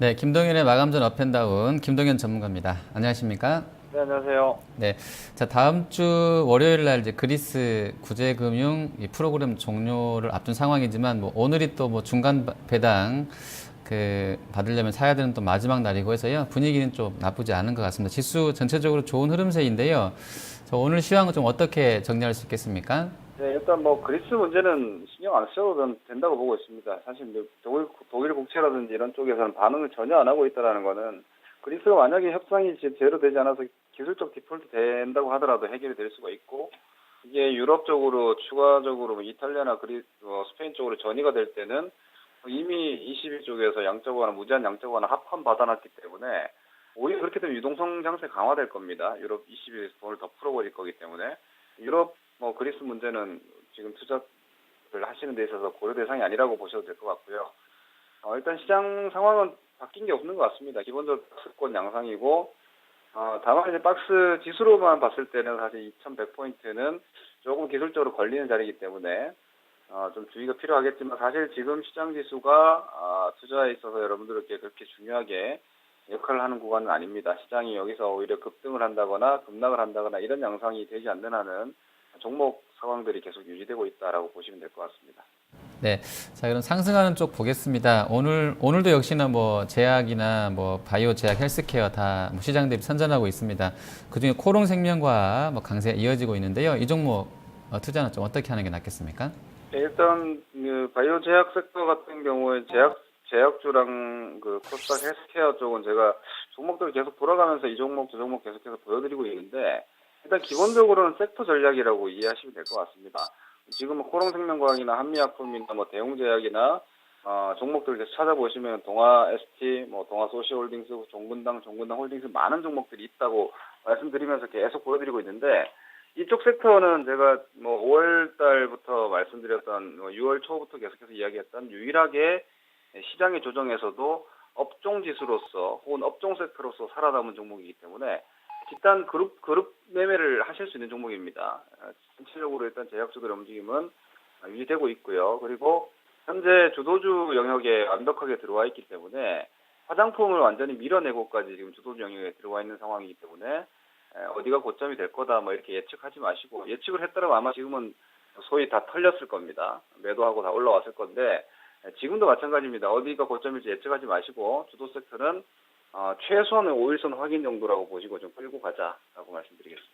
네, 김동현의 마감전 업앤다운 김동현 전문가입니다. 안녕하십니까? 네, 안녕하세요. 네, 자 다음 주 월요일 날 이제 그리스 구제금융 이 프로그램 종료를 앞둔 상황이지만 뭐 오늘이 또 뭐 중간 배당 그 받으려면 사야 되는 또 마지막 날이고 해서요 분위기는 좀 나쁘지 않은 것 같습니다. 지수 전체적으로 좋은 흐름세인데요. 자, 오늘 시황은 좀 어떻게 정리할 수 있겠습니까? 네, 일단 뭐 그리스 문제는 신경 안 써도 된다고 보고 있습니다. 사실 이제 독일 국채라든지 이런 쪽에서는 반응을 전혀 안 하고 있다라는 거는 그리스가 만약에 협상이 제대로 되지 않아서 기술적 디폴트 된다고 하더라도 해결이 될 수가 있고 이게 유럽 쪽으로 추가적으로 뭐 이탈리아나 스페인 쪽으로 전이가 될 때는 이미 22 쪽에서 양적완화 무제한 양적완화 합판 받아놨기 때문에 오히려 그렇게 되면 유동성 장세 강화될 겁니다. 유럽 22에서 돈을 더 풀어버릴 거기 때문에 유럽 그리스 문제는 지금 투자를 하시는 데 있어서 고려 대상이 아니라고 보셔도 될 것 같고요. 일단 시장 상황은 바뀐 게 없는 것 같습니다. 기본적으로 박스권 양상이고, 다만 이제 박스 지수로만 봤을 때는 사실 2100포인트는 조금 기술적으로 걸리는 자리이기 때문에 좀 주의가 필요하겠지만 사실 지금 시장 지수가 투자에 있어서 여러분들께 그렇게 중요하게 역할을 하는 구간은 아닙니다. 시장이 여기서 오히려 급등을 한다거나 급락을 한다거나 이런 양상이 되지 않는 한은 종목 상황들이 계속 유지되고 있다라고 보시면 될 것 같습니다. 네, 자 그럼 상승하는 쪽 보겠습니다. 오늘도 역시나 뭐 제약이나 뭐 바이오 제약, 헬스케어 다뭐 시장 대비 선전하고 있습니다. 그중에 코롱생명과 뭐 강세 이어지고 있는데요. 이 종목 투자는 좀 어떻게 하는 게 낫겠습니까? 네, 일단 그 바이오 제약 섹터 같은 경우에 제약주랑 그 코스닥 헬스케어 쪽은 제가 종목들을 계속 돌아가면서 이 종목 저 종목 계속해서 보여드리고 있는데 일단 기본적으로는 섹터 전략이라고 이해하시면 될 것 같습니다. 지금은 코롱생명과학이나 한미약품이나 뭐 대웅제약이나 종목들 계속 찾아보시면 동아 ST, 뭐 동아 소시홀딩스, 종근당 홀딩스 많은 종목들이 있다고 말씀드리면서 계속 보여드리고 있는데 이쪽 섹터는 제가 뭐 5월 달부터 말씀드렸던 6월 초부터 계속해서 이야기했던 유일하게 시장의 조정에서도 업종 지수로서 혹은 업종 섹터로서 살아남은 종목이기 때문에 집단 그룹 매매를 하실 수 있는 종목입니다. 전체적으로 일단 제약주들의 움직임은 유지되고 있고요. 그리고 현재 주도주 영역에 완벽하게 들어와 있기 때문에 화장품을 완전히 밀어내고까지 지금 주도주 영역에 들어와 있는 상황이기 때문에 어디가 고점이 될 거다 뭐 이렇게 예측하지 마시고 예측을 했더라면 아마 지금은 소위 다 털렸을 겁니다. 매도하고 다 올라왔을 건데 지금도 마찬가지입니다. 어디가 고점일지 예측하지 마시고 주도 섹터는 최소한의 5일선 확인 정도라고 보시고 좀 끌고 가자라고 말씀드리겠습니다.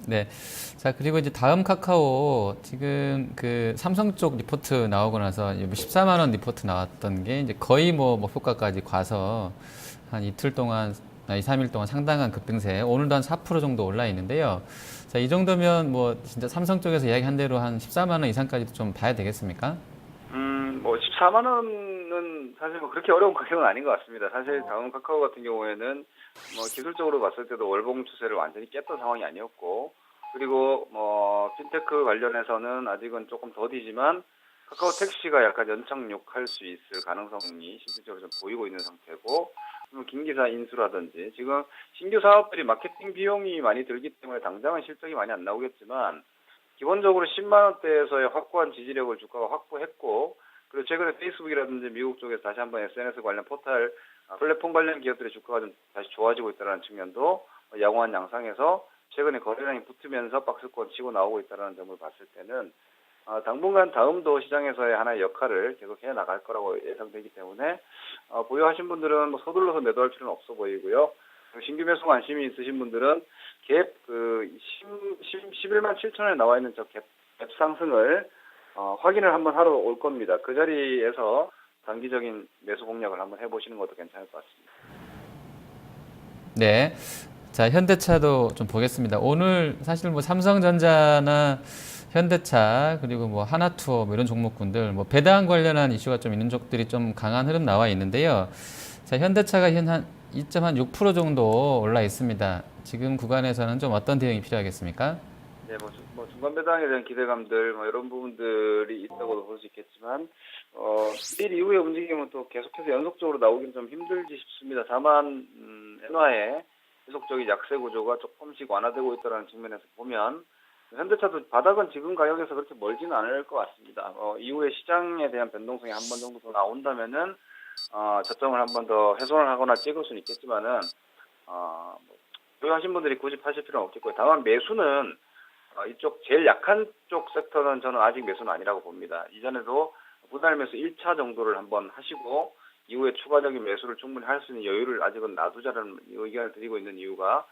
네. 자, 그리고 이제 다음 카카오 지금 그 삼성 쪽 리포트 나오고 나서 14만 원 리포트 나왔던 게 이제 거의 뭐 목표가까지 과서 한 이틀 동안 2, 3일 동안 상당한 급등세. 오늘도 한 4% 정도 올라 있는데요. 자, 이 정도면 뭐 진짜 삼성 쪽에서 이야기한 대로 한 14만 원 이상까지도 좀 봐야 되겠습니까? 뭐 14만 원은 사실 뭐 그렇게 어려운 가격은 아닌 것 같습니다. 사실 다음 카카오 같은 경우에는 뭐 기술적으로 봤을 때도 월봉 추세를 완전히 깼던 상황이 아니었고, 그리고 뭐 핀테크 관련해서는 아직은 조금 더디지만 카카오 택시가 약간 연착륙할 수 있을 가능성이 실질적으로 좀 보이고 있는 상태고, 김기사 인수라든지 지금 신규 사업들이 마케팅 비용이 많이 들기 때문에 당장은 실적이 많이 안 나오겠지만 기본적으로 10만 원대에서의 확고한 지지력을 주가가 확보했고, 그리고 최근에 페이스북이라든지 미국 쪽에서 다시 한번 SNS 관련 포털 플랫폼 관련 기업들의 주가가 좀 다시 좋아지고 있다는 측면도 양호한 양상에서 최근에 거래량이 붙으면서 박스권 치고 나오고 있다는 점을 봤을 때는 당분간 다음도 시장에서의 하나의 역할을 계속 해 나갈 거라고 예상되기 때문에 보유하신 분들은 뭐 서둘러서 매도할 필요는 없어 보이고요. 신규 매수 관심이 있으신 분들은 갭 11만 7천 원에 나와 있는 저 갭 상승을 확인을 한번 하러 올 겁니다. 그 자리에서 단기적인 매수 공략을 한번 해보시는 것도 괜찮을 것 같습니다. 네. 자, 현대차도 좀 보겠습니다. 오늘 사실 뭐 삼성전자나 현대차 그리고 뭐 하나투어 뭐 이런 종목군들 뭐 배당 관련한 이슈가 좀 있는 쪽들이 좀 강한 흐름 나와 있는데요. 자, 현대차가 현 한 2.6% 정도 올라 있습니다. 지금 구간에서는 좀 어떤 대응이 필요하겠습니까? 네, 뭐 중간 배당에 대한 기대감들 뭐 이런 부분들이 있다고도 볼 수 있겠지만 내일 이후의 움직임은 또 계속해서 연속적으로 나오긴 좀 힘들지 싶습니다. 다만 엔화의 지속적인 약세 구조가 조금씩 완화되고 있다는 측면에서 보면 현대차도 바닥은 지금 가격에서 그렇게 멀지는 않을 것 같습니다. 이후에 시장에 대한 변동성이 한 번 정도 더 나온다면은 저점을 한 번 더 훼손을 하거나 찍을 수는 있겠지만은 뭐 보유하신 분들이 구입하실 필요는 없겠고요. 다만 매수는 이쪽 제일 약한 쪽 섹터는 저는 아직 매수는 아니라고 봅니다. 이전에도 분할 매수 1차 정도를 한번 하시고 이후에 추가적인 매수를 충분히 할 수 있는 여유를 아직은 놔두자는 의견을 드리고 있는 이유가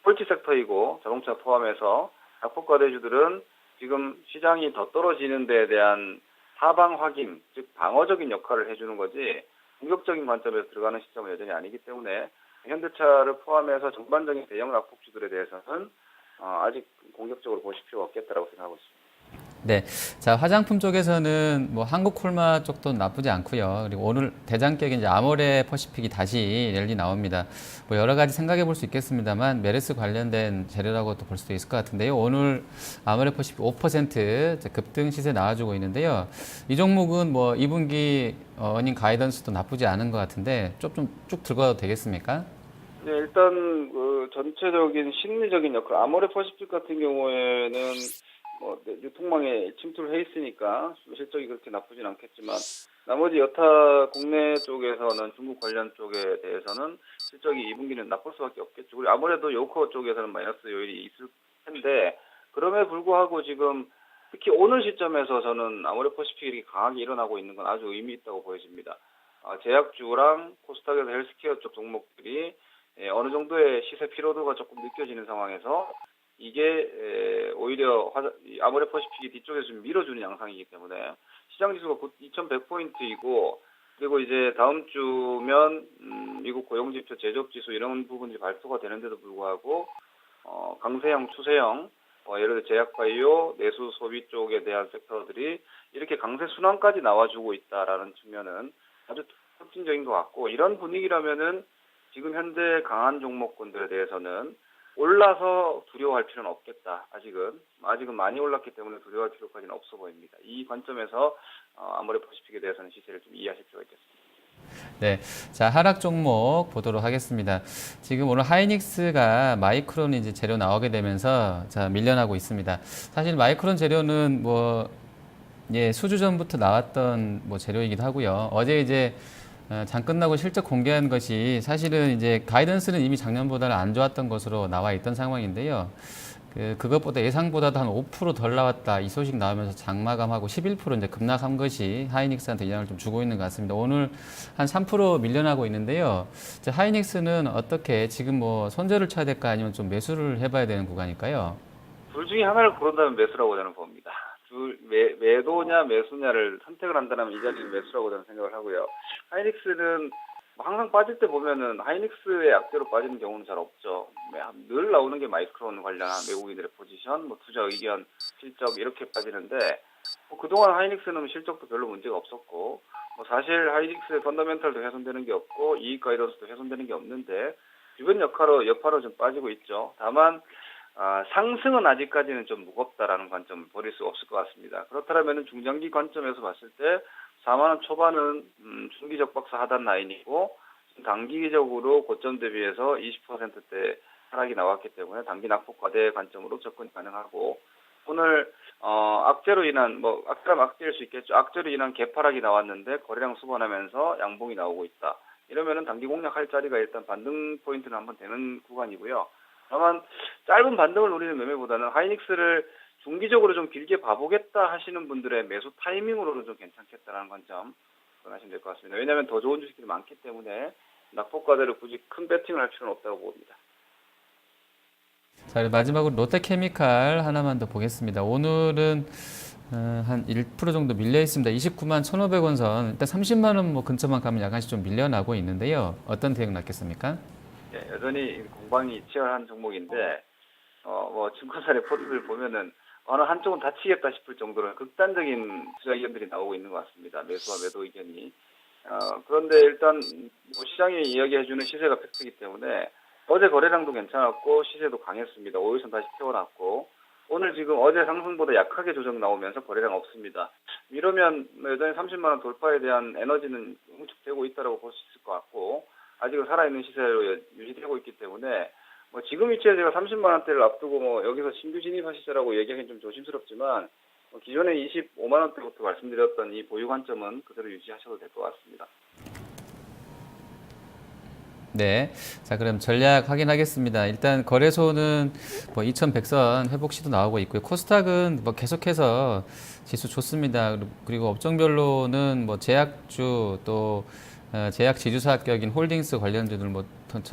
폴티 섹터이고 자동차 포함해서 낙폭과대주들은 지금 시장이 더 떨어지는 데에 대한 하방 확인, 즉 방어적인 역할을 해주는 거지 공격적인 관점에서 들어가는 시점은 여전히 아니기 때문에 현대차를 포함해서 전반적인 대형 낙폭주들에 대해서는 아직 공격적으로 보실 필요가 없겠다라고 생각하고 있습니다. 네. 자, 화장품 쪽에서는 뭐 한국 콜마 쪽도 나쁘지 않고요. 그리고 오늘 대장격인 이제 아모레 퍼시픽이 다시 랠리 나옵니다. 뭐 여러 가지 생각해 볼 수 있겠습니다만 메르스 관련된 재료라고도 볼 수도 있을 것 같은데요. 오늘 아모레 퍼시픽 5% 급등 시세 나와주고 있는데요. 이 종목은 뭐 2분기 어닝 가이던스도 나쁘지 않은 것 같은데 좀 쭉 들어가도 되겠습니까? 네, 일단 그 전체적인 심리적인 역할, 아모레 퍼시픽 같은 경우에는 뭐 유통망에 침투를 해 있으니까 실적이 그렇게 나쁘진 않겠지만 나머지 여타 국내 쪽에서는 중국 관련 쪽에 대해서는 실적이 2분기는 나쁠 수밖에 없겠죠. 그리고 아무래도 요커 쪽에서는 마이너스 요일이 있을 텐데 그럼에도 불구하고 지금 특히 오늘 시점에서 저는 아모레 퍼시픽이 이렇게 강하게 일어나고 있는 건 아주 의미 있다고 보여집니다. 제약주랑 코스닥에서 헬스케어 쪽 종목들이 어느 정도의 시세 피로도가 조금 느껴지는 상황에서 이게 오히려 아모레 퍼시픽이 뒤쪽에서 좀 밀어주는 양상이기 때문에 시장 지수가 2,100포인트이고 그리고 이제 다음 주면 미국 고용지표, 제조업지수 이런 부분들이 발표가 되는데도 불구하고 강세형, 추세형 예를 들어 제약바이오, 내수 소비 쪽에 대한 섹터들이 이렇게 강세 순환까지 나와주고 있다라는 측면은 아주 혁신적인 것 같고 이런 분위기라면은 지금 현재 강한 종목군들에 대해서는 올라서 두려워할 필요는 없겠다. 아직은 많이 올랐기 때문에 두려워할 필요까지는 없어 보입니다. 이 관점에서 아모레 퍼시픽에 대해서는 시세를 좀 이해하실 필요가 있겠습니다. 네. 자, 하락 종목 보도록 하겠습니다. 지금 오늘 하이닉스가 마이크론 이제 재료 나오게 되면서 자, 밀려나고 있습니다. 사실 마이크론 재료는 뭐, 예, 수주 전부터 나왔던 뭐 재료이기도 하고요. 어제 이제 장 끝나고 실적 공개한 것이 사실은 이제 가이던스는 이미 작년보다는 안 좋았던 것으로 나와 있던 상황인데요. 그것보다 예상보다도 한 5%덜 나왔다. 이 소식 나오면서 장마감하고 11% 이제 급락한 것이 하이닉스한테 영향을 좀 주고 있는 것 같습니다. 오늘 한 3% 밀려나고 있는데요. 하이닉스는 어떻게 지금 뭐 손절을 쳐야 될까 아니면 좀 매수를 해봐야 되는 구간일까요? 둘 중에 하나를 고른다면 매수라고 저는 봅니다. 매도냐 매수냐를 선택을 한다면 이 자리는 매수라고 저는 생각을 하고요. 하이닉스는 항상 빠질 때 보면은 하이닉스의 악재로 빠지는 경우는 잘 없죠. 늘 나오는 게 마이크론 관련한 외국인들의 포지션, 뭐 투자 의견, 실적 이렇게 빠지는데 그동안 하이닉스는 실적도 별로 문제가 없었고 사실 하이닉스의 펀더멘털도 훼손되는 게 없고 이익 가이던스도 훼손되는 게 없는데 주변 여파로 좀 빠지고 있죠. 다만 상승은 아직까지는 좀 무겁다라는 관점을 버릴 수 없을 것 같습니다. 그렇다면 중장기 관점에서 봤을 때 4만 원 초반은 중기적 박스 하단 라인이고 단기적으로 고점 대비해서 20%대 하락이 나왔기 때문에 단기 낙폭 과대 관점으로 접근이 가능하고 오늘 악재로 인한 악재일 수 있겠죠. 악재로 인한 개파락이 나왔는데 거래량 수반하면서 양봉이 나오고 있다. 이러면은 단기 공략할 자리가 일단 반등 포인트는 한번 되는 구간이고요. 다만 짧은 반등을 노리는 매매보다는 하이닉스를 중기적으로 좀 길게 봐보겠다 하시는 분들의 매수 타이밍으로는 좀 괜찮겠다라는 관점 하시면 될 것 같습니다. 왜냐하면 더 좋은 주식들이 많기 때문에 낙폭과대로 굳이 큰 배팅을 할 필요는 없다고 봅니다. 자, 마지막으로 롯데케미칼 하나만 더 보겠습니다. 오늘은 한 1% 정도 밀려 있습니다. 29만 1,500원 선. 일단 30만 원 뭐 근처만 가면 약간씩 좀 밀려나고 있는데요. 어떤 대응 났겠습니까? 예, 여전히 공방이 치열한 종목인데 증권사 레포트를 보면은 어느 한쪽은 다치겠다 싶을 정도로 극단적인 투자 의견들이 나오고 있는 것 같습니다. 매수와 매도 의견이. 그런데 일단 시장이 이야기해주는 시세가 팩트이기 때문에 어제 거래량도 괜찮았고 시세도 강했습니다. 5일선 다시 태워놨고 오늘 지금 어제 상승보다 약하게 조정 나오면서 거래량 없습니다. 이러면 여전히 30만 원 돌파에 대한 에너지는 응축되고 있다고 볼 수 있을 것 같고 아직은 살아있는 시세로 유지되고 있기 때문에 지금 위치에 제가 30만 원대를 앞두고 여기서 신규 진입하시자라고 얘기하기는 좀 조심스럽지만 기존에 25만 원대부터 말씀드렸던 이 보유 관점은 그대로 유지하셔도 될 것 같습니다. 네. 자, 그럼 전략 확인하겠습니다. 일단 거래소는 뭐 2100선 회복 시도 나오고 있고요. 코스닥은 뭐 계속해서 지수 좋습니다. 그리고 업종별로는 뭐 제약주 또 제약 지주사 합격인 홀딩스 관련주들 뭐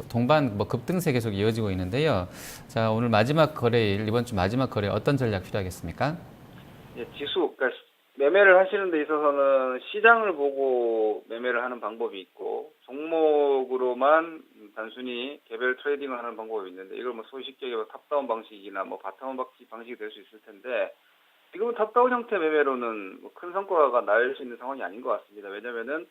동반 뭐 급등세 계속 이어지고 있는데요. 자, 오늘 마지막 거래일, 이번 주 마지막 거래 어떤 전략 필요하겠습니까? 예, 지수, 그러니까 매매를 하시는 데 있어서는 시장을 보고 매매를 하는 방법이 있고 종목으로만 단순히 개별 트레이딩을 하는 방법이 있는데 이걸 뭐 소위 쉽게 얘기하면 탑다운 방식이나 뭐 바텀 방식이 될 수 있을 텐데 지금은 탑다운 형태 매매로는 뭐 큰 성과가 날 수 있는 상황이 아닌 것 같습니다. 왜냐면은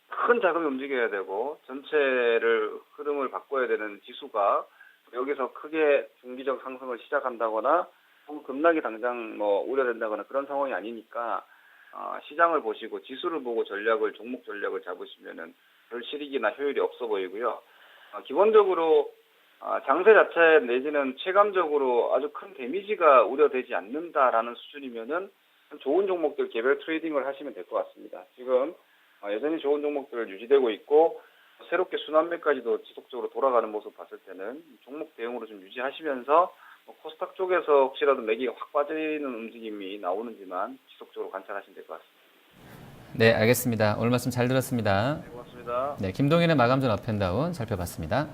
큰 자금이 움직여야 되고 전체를 흐름을 바꿔야 되는 지수가 여기서 크게 중기적 상승을 시작한다거나 급락이 당장 뭐 우려된다거나 그런 상황이 아니니까 시장을 보시고 지수를 보고 종목 전략을 잡으시면은 별 실익이나 효율이 없어 보이고요. 기본적으로 장세 자체 내지는 체감적으로 아주 큰 데미지가 우려되지 않는다라는 수준이면은 좋은 종목들 개별 트레이딩을 하시면 될 것 같습니다. 지금 여전히 좋은 종목들 유지되고 있고 새롭게 순환매까지도 지속적으로 돌아가는 모습 봤을 때는 종목 대응으로 좀 유지하시면서 코스닥 쪽에서 혹시라도 매기가 확 빠지는 움직임이 나오는지만 지속적으로 관찰하시면 될 것 같습니다. 네, 알겠습니다. 오늘 말씀 잘 들었습니다. 네, 고맙습니다. 네, 김동인의 마감전 업앤다운 살펴봤습니다.